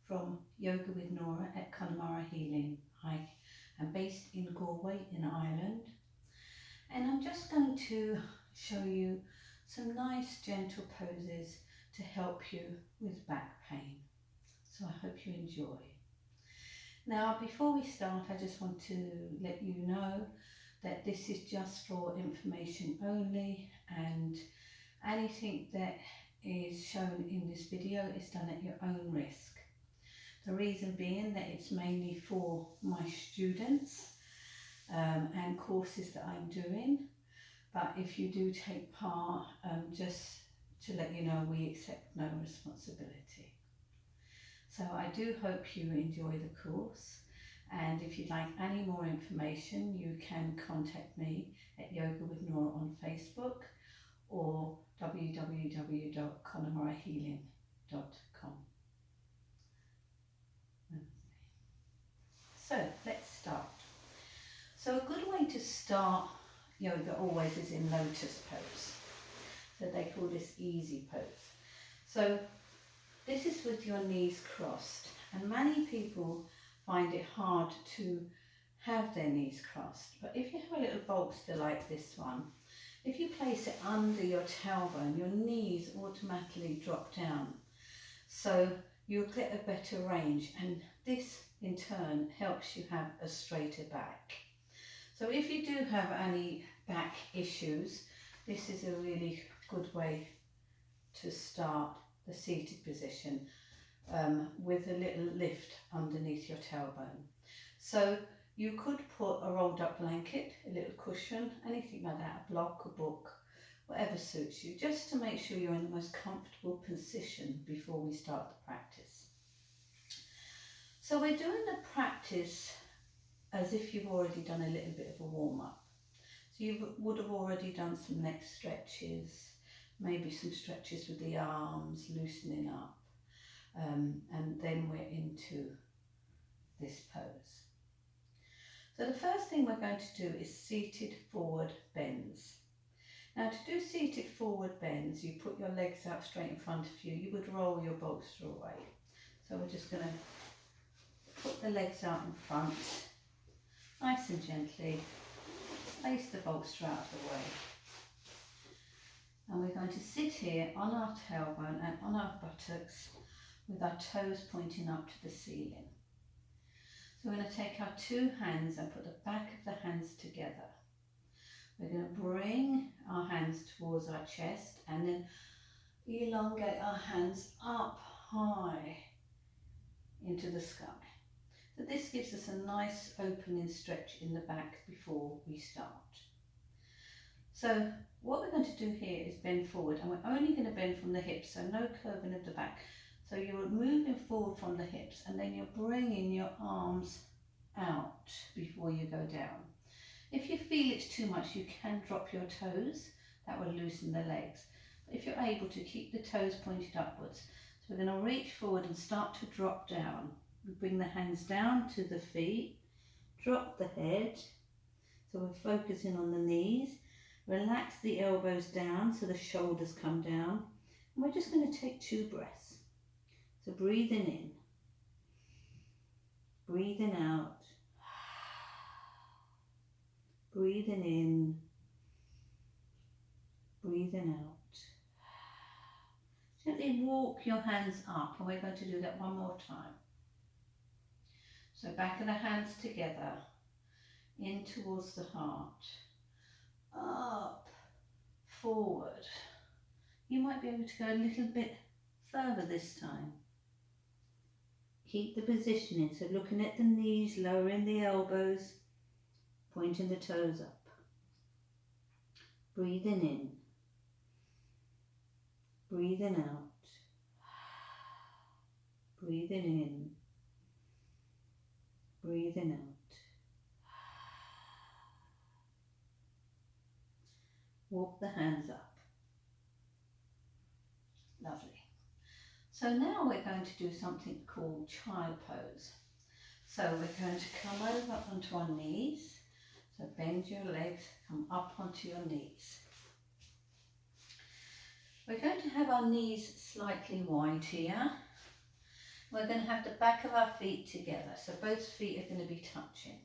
from Yoga with Nora at Connemara Healing. I am based in Galway in Ireland, and I'm just going to show you some nice gentle poses to help you with back pain. So I hope you enjoy. Now before we start, I just want to let you know that this is just for information only, and anything that is shown in this video is done at your own risk. The reason being that it's mainly for my students and courses that I'm doing, but if you do take part, just to let you know, we accept no responsibility. So I do hope you enjoy the course, and if you'd like any more information you can contact me at Yoga with Nora on Facebook or www.connemarahealing.com. So let's start. So a good way to start yoga always is in lotus pose. So they call this easy pose. So this is with your knees crossed, and many people find it hard to have their knees crossed. But if you have a little bolster like this one, if you place it under your tailbone, your knees automatically drop down. So you'll get a better range, and this in turn helps you have a straighter back. So if you do have any back issues, this is a really good way to start the seated position with a little lift underneath your tailbone. So you could put a rolled up blanket, a little cushion, anything like that, a block, a book, whatever suits you, just to make sure you're in the most comfortable position before we start the practice. So we're doing the practice as if you've already done a little bit of a warm-up. So you would have already done some neck stretches, maybe some stretches with the arms, loosening up, and then we're into this pose. So the first thing we're going to do is seated forward bends. Now to do seated forward bends, you put your legs out straight in front of you. You would roll your bolster away. So we're just going to put the legs out in front, nice and gently, place the bolster out of the way. And we're going to sit here on our tailbone and on our buttocks with our toes pointing up to the ceiling. So we're going to take our two hands and put the back of the hands together. We're going to bring our hands towards our chest and then elongate our hands up high into the sky. So this gives us a nice opening stretch in the back before we start. So what we're going to do here is bend forward, and we're only going to bend from the hips, so no curving of the back. So you're moving forward from the hips, and then you're bringing your arms out before you go down. If you feel it's too much, you can drop your toes. That will loosen the legs. But if you're able to, keep the toes pointed upwards. So we're going to reach forward and start to drop down. We bring the hands down to the feet, drop the head. So we're focusing on the knees. Relax the elbows down so the shoulders come down. And we're just going to take 2 breaths. So breathing in, breathing out, breathing in, breathing out. Gently walk your hands up, and we're going to do that one more time. So back of the hands together, in towards the heart, up, forward. You might be able to go a little bit further this time. Keep the positioning, so looking at the knees, lowering the elbows, pointing the toes up. Breathing in, breathing out, breathing in, breathing out. Walk the hands up. Lovely. So now we're going to do something called child pose. So we're going to come over onto our knees. So bend your legs, come up onto your knees. We're going to have our knees slightly wide here. we're going to have the back of our feet together, so both feet are going to be touching.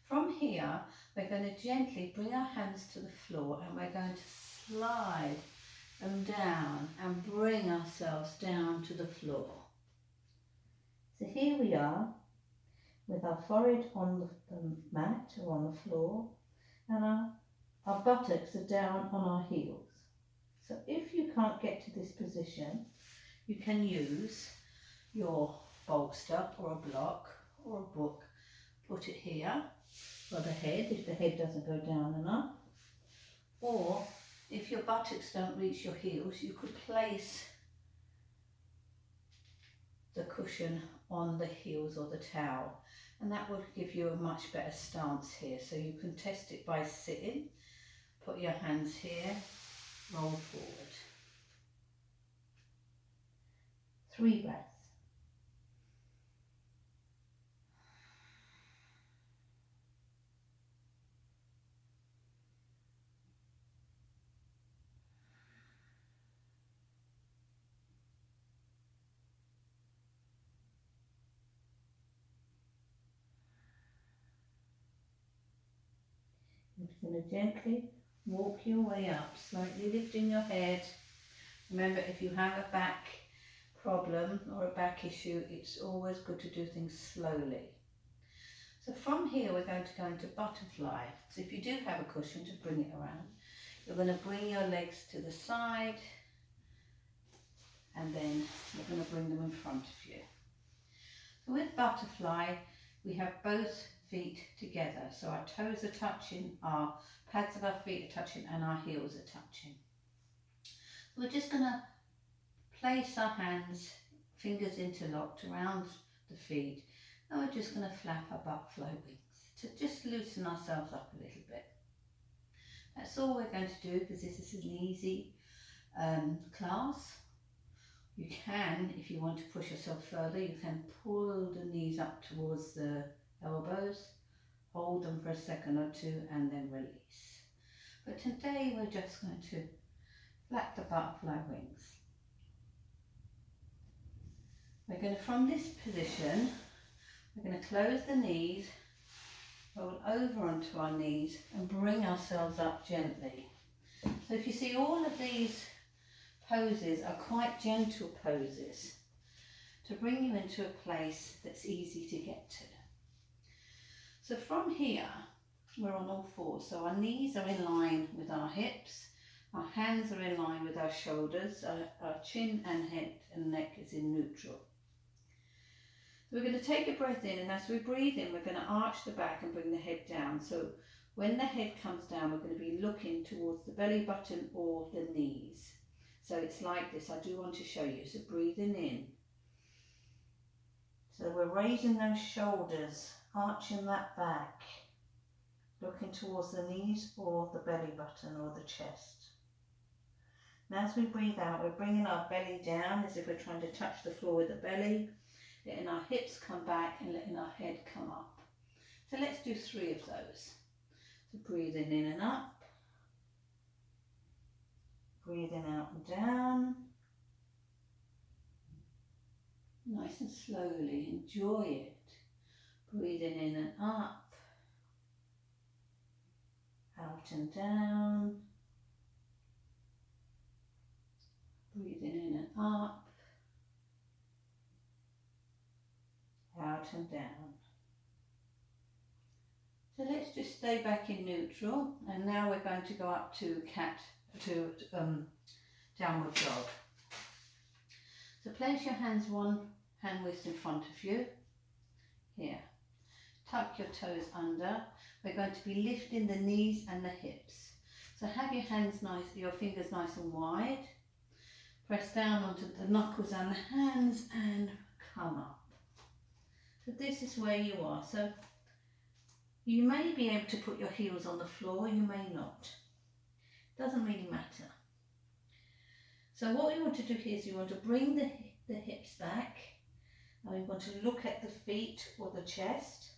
From here, we're going to gently bring our hands to the floor and we're going to slide them down and bring ourselves down to the floor. So here we are with our forehead on the mat or on the floor, and our buttocks are down on our heels. So if you can't get to this position, you can use your bolster or a block or a book. Put it here for the head if the head doesn't go down enough. Or if your buttocks don't reach your heels, you could place the cushion on the heels or the towel, and that will give you a much better stance here. So you can test it by sitting, put your hands here, roll forward. 3 breaths. You're just going to gently walk your way up, slightly lifting your head. Remember, if you have a back problem or a back issue, it's always good to do things slowly. So from here we're going to go into butterfly. So if you do have a cushion, to bring it around, you're going to bring your legs to the side and then you're going to bring them in front of you. So with butterfly, we have both feet together. So our toes are touching, our pads of our feet are touching and our heels are touching. So we're just going to place our hands, fingers interlocked around the feet, and we're just going to flap our butterfly wings to just loosen ourselves up a little bit. That's all we're going to do because this is an easy class. You can, if you want to push yourself further, you can pull the knees up towards the elbows, hold them for a second or two and then release. But today we're just going to flap the butterfly wings. We're going to, from this position, we're going to close the knees, roll over onto our knees and bring ourselves up gently. So if you see, all of these poses are quite gentle poses to bring you into a place that's easy to get to. So from here, we're on all fours. So our knees are in line with our hips, our hands are in line with our shoulders, our chin and head and neck is in neutral. So we're going to take a breath in, and as we breathe in, we're going to arch the back and bring the head down. So when the head comes down, we're going to be looking towards the belly button or the knees. So it's like this. I do want to show you. So breathing in. So we're raising those shoulders, arching that back, looking towards the knees or the belly button or the chest. And as we breathe out, we're bringing our belly down as if we're trying to touch the floor with the belly, letting our hips come back and letting our head come up. So let's do 3 of those. So breathing in and up, breathing out and down. Nice and slowly, enjoy it. Breathing in and up, out and down. Breathing in and up, out and down. So let's just stay back in neutral, and now we're going to go up to downward dog. So place your hands one hand width in front of you. Here. Tuck your toes under. We're going to be lifting the knees and the hips. So have your hands nice, your fingers nice and wide. Press down onto the knuckles and the hands and come up. So this is where you are. So you may be able to put your heels on the floor, you may not. Doesn't really matter. So what we want to do here is we want to bring the hips back, and we want to look at the feet or the chest.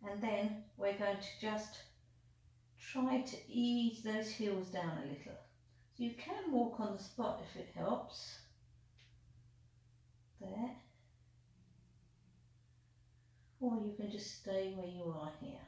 And then we're going to just try to ease those heels down a little. So you can walk on the spot if it helps. can just stay where you are here.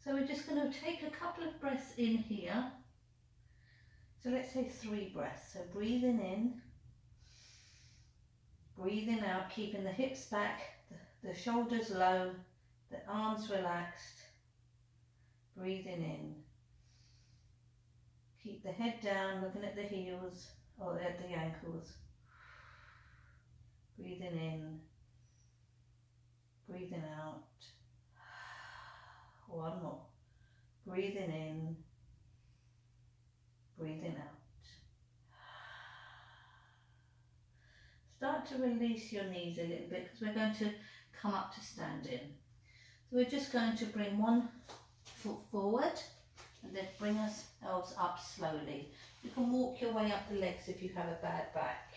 So we're just going to take a couple of breaths in here. So let's say 3 breaths. So breathing in, breathing out, keeping the hips back, the shoulders low, the arms relaxed. Breathing in. Keep the head down, looking at the heels or at the ankles. Breathing in, breathing out. One more. Breathing in, breathing out. Start to release your knees a little bit because we're going to come up to standing. So we're just going to bring one foot forward and then bring ourselves up slowly. You can walk your way up the legs if you have a bad back.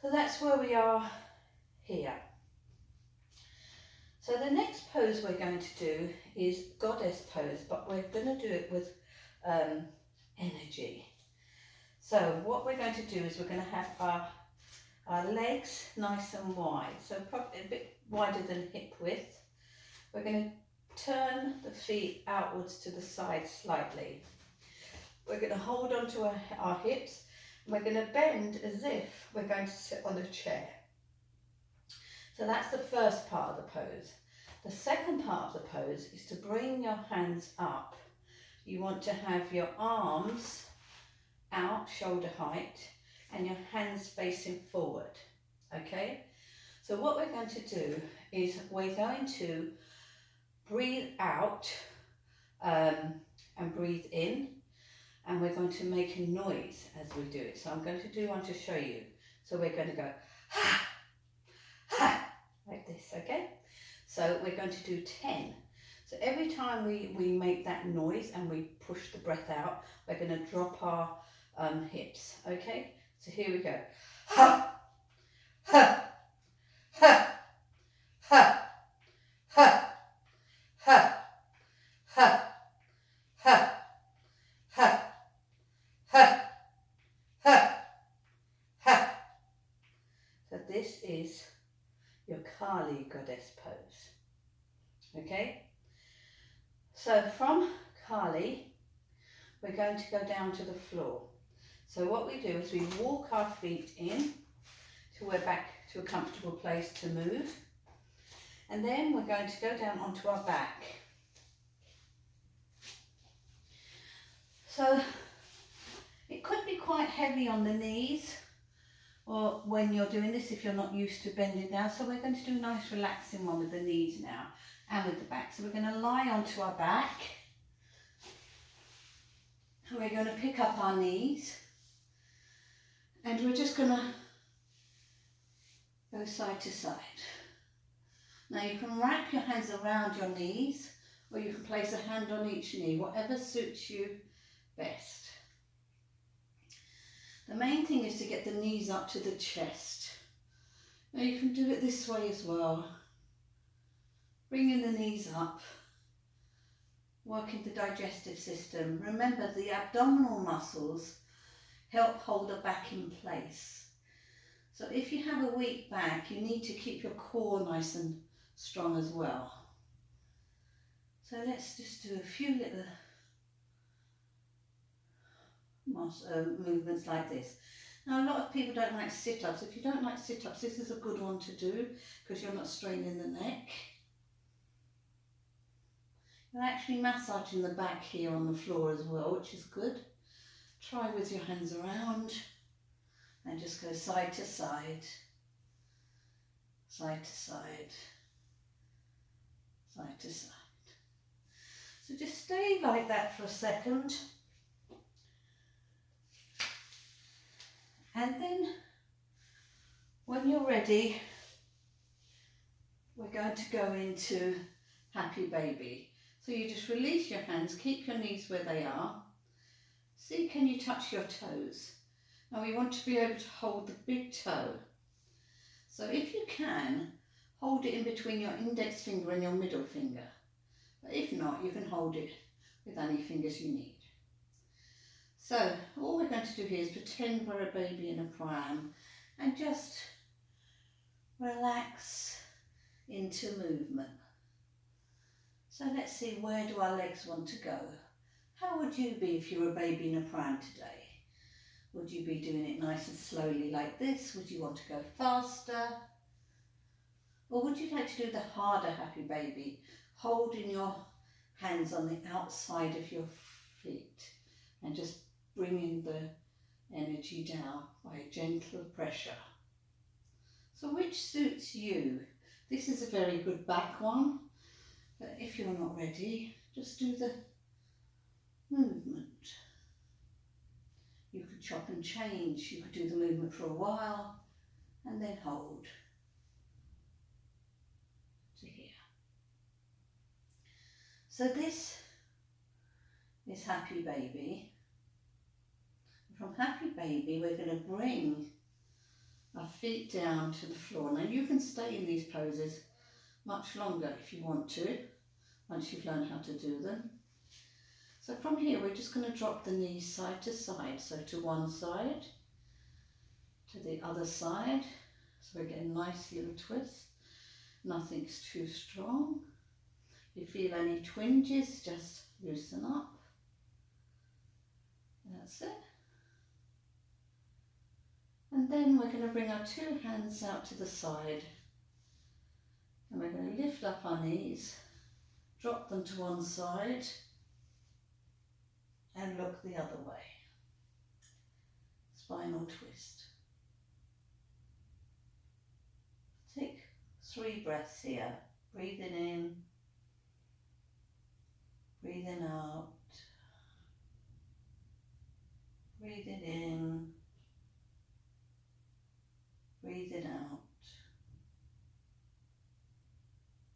So that's where we are here. So the next pose we're going to do is goddess pose, but we're going to do it with energy. So what we're going to do is we're going to have our legs nice and wide, so probably a bit wider than hip width. We're going to turn the feet outwards to the side slightly. We're going to hold on to our hips, and we're going to bend as if we're going to sit on a chair. So that's the first part of the pose. The second part of the pose is to bring your hands up. You want to have your arms out, shoulder height, and your hands facing forward, okay? So what we're going to do is we're going to breathe out and breathe in, and we're going to make a noise as we do it. So I'm going to do one to show you. So we're going to go, ha, ha, like this, okay? So we're going to do 10. So every time we make that noise and we push the breath out, we're going to drop our hips, okay? So here we go. Ha, ha, ha, ha, ha, ha, ha, ha, ha, ha, ha, ha. So this is your Kali goddess pose, okay? So from Kali, we're going to go down to the floor. So what we do is we walk our feet in till we're back to a comfortable place to move. And then we're going to go down onto our back. So it could be quite heavy on the knees or when you're doing this if you're not used to bending down. So we're going to do a nice relaxing one with the knees now and with the back. So we're going to lie onto our back. We're going to pick up our knees and we're just going to go side to side. Now you can wrap your hands around your knees or you can place a hand on each knee, whatever suits you best. The main thing is to get the knees up to the chest. Now you can do it this way as well. Bringing the knees up, working the digestive system. Remember, the abdominal muscles help hold the back in place. So if you have a weak back, you need to keep your core nice and strong as well. So let's just do a few little movements like this. Now a lot of people don't like sit-ups. If you don't like sit-ups, this is a good one to do because you're not straining the neck. You're actually massaging the back here on the floor as well, which is good. Try with your hands around and just go side to side, side to side, side to side. So just stay like that for a second. And then when you're ready, we're going to go into Happy Baby. So you just release your hands, keep your knees where they are. See, can you touch your toes? Now we want to be able to hold the big toe. So if you can, hold it in between your index finger and your middle finger. But if not, you can hold it with any fingers you need. So all we're going to do here is pretend we're a baby in a pram and just relax into movement. So let's see, where do our legs want to go? How would you be if you were a baby in a pram today? Would you be doing it nice and slowly like this? Would you want to go faster? Or would you like to do the harder happy baby, holding your hands on the outside of your feet and just bringing the energy down by gentle pressure? So which suits you? This is a very good back one, but if you're not ready, just do the movement. You could chop and change. You could do the movement for a while and then hold to here. So this is happy baby. From happy baby, we're going to bring our feet down to the floor. Now you can stay in these poses much longer if you want to, once you've learned how to do them. So from here, we're just going to drop the knees side to side. So to one side, to the other side. So we're getting a nice little twist. Nothing's too strong. If you feel any twinges, just loosen up. That's it. And then we're going to bring our two hands out to the side. And we're going to lift up our knees, drop them to one side, and look the other way. Spinal twist. Take 3 breaths here. Breathing in, breathing out, breathing in, breathing out,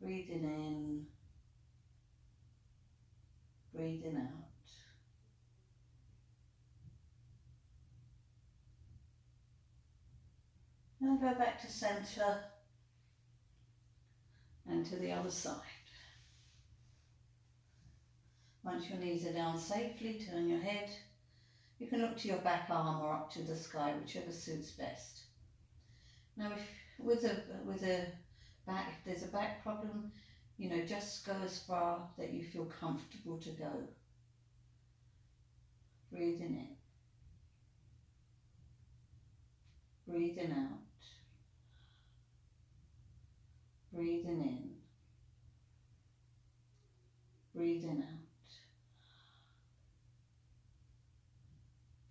breathing in, breathing out. Now go back to centre and to the other side. Once your knees are down safely, turn your head. You can look to your back arm or up to the sky, whichever suits best. Now if with a back, if there's a back problem, you know, just go as far that you feel comfortable to go. Breathing in. Breathing out. Breathing in. Breathing out.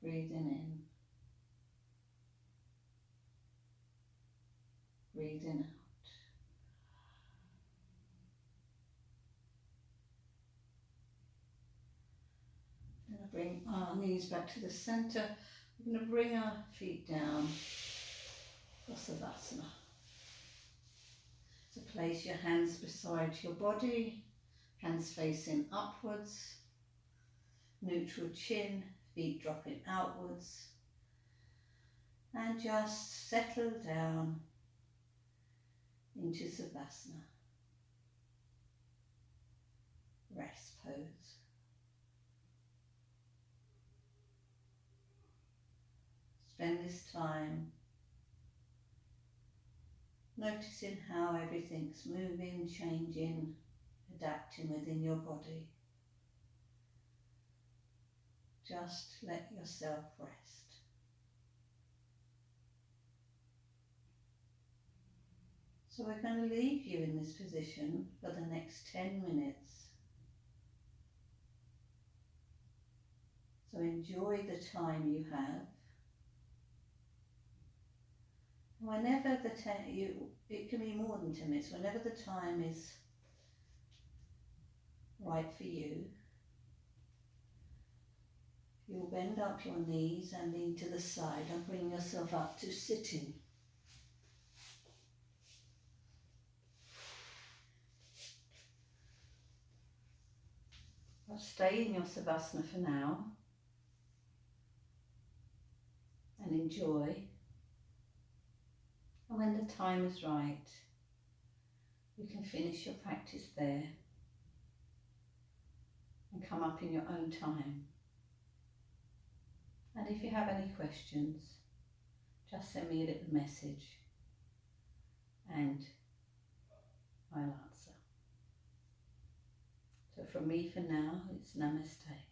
Breathing in. Breathing out. We're going to bring our knees back to the centre. We're going to bring our feet down for Savasana. So place your hands beside your body, hands facing upwards, neutral chin, feet dropping outwards, and just settle down into Savasana. Rest pose. Spend this time noticing how everything's moving, changing, adapting within your body. Just let yourself rest. So we're going to leave you in this position for the next 10 minutes. So enjoy the time you have. Whenever it can be more than 10 minutes, whenever the time is right for you, you'll bend up your knees and lean to the side and bring yourself up to sitting. I'll stay in your Savasana for now and enjoy. And when the time is right, you can finish your practice there and come up in your own time. And if you have any questions, just send me a little message I'll answer. So from me for now, it's namaste.